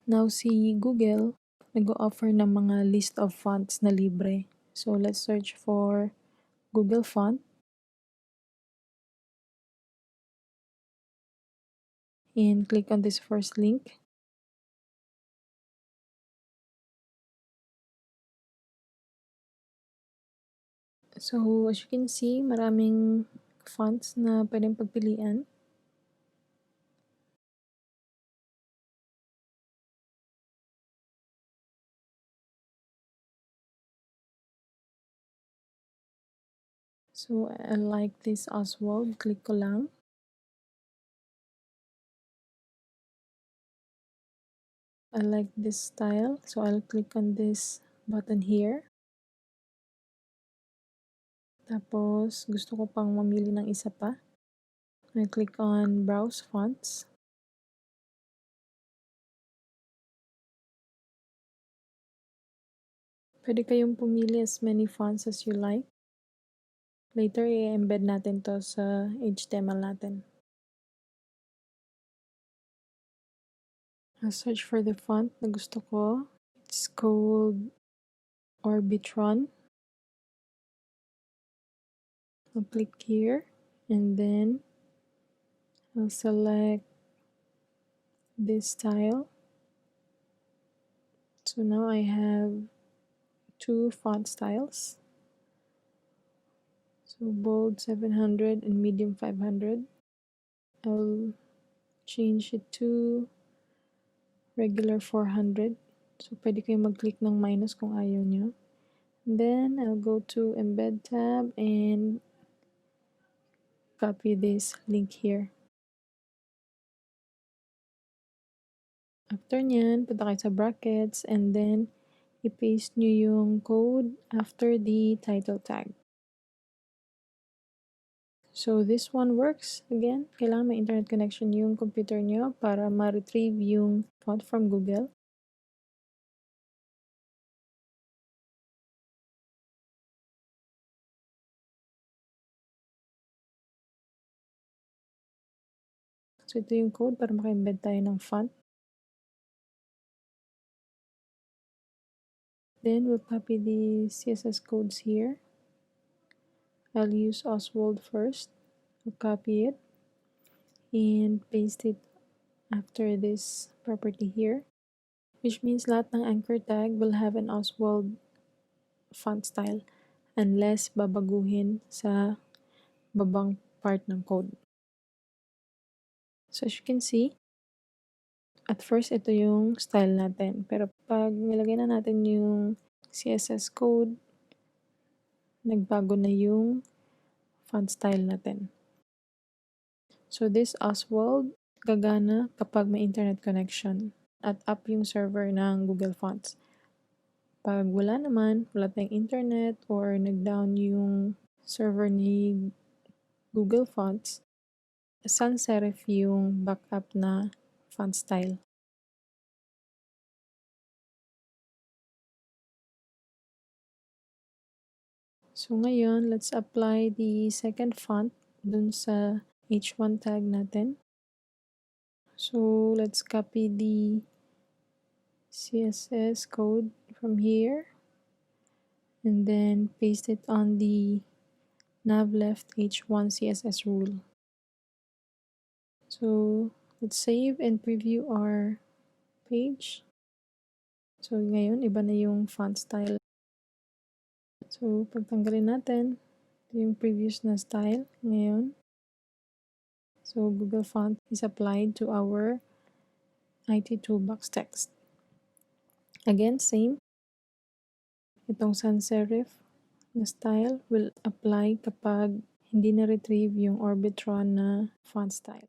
Now, si Google, nag-o-offer ng mga list of fonts na libre. So, let's search for Google font. And click on this first link. So, as you can see, maraming fonts na pwedeng pagpilian. So, I like this Oswald. Click ko lang. I like this style. So, I'll click on this button here. Tapos, gusto ko pang mamili ng isa pa. I click on Browse Fonts. Pwede kayong pumili as many fonts as you like. Later, i-embed natin to sa HTML natin. I'll search for the font na gusto ko. It's called Orbitron. I'll click here and then I'll select this style. So now I have two font styles. So bold 700 and medium 500. I'll change it to regular 400. So pwede kayo mag-click ng minus kung ayaw nyo. And then I'll go to embed tab and copy this link here. After nyan, punta kayo sa brackets and then i-paste nyo yung code after the title tag. So this one works. Again, kailangan may internet connection yung computer nyo para ma-retrieve yung font from Google. So ito yung code para maka-embed tayo ng font. Then we'll copy the CSS codes here. I'll use Oswald first. I'll copy it and paste it after this property here, which means lahat ng anchor tag will have an Oswald font style unless babaguhin sa babang part ng code. So as you can see, at first ito yung style natin. Pero pag nilagay na natin yung CSS code, nagbago na yung font style natin. So this Oswald, gagana kapag may internet connection at up yung server ng Google Fonts. Pag wala naman, wala tayong internet or nag-down yung server ni Google Fonts, sans serif yung backup na font style. So ngayon, let's apply the second font dun sa H1 tag natin. So let's copy the CSS code from here and then paste it on the nav left H1 CSS rule. So let's save and preview our page. So ngayon, iba na yung font style. So pagtanggalin natin, ito yung previous na style ngayon. So Google Font is applied to our IT Toolbox text. Again, same. Itong sans serif na style will apply kapag hindi na-retrieve yung Orbitron na font style.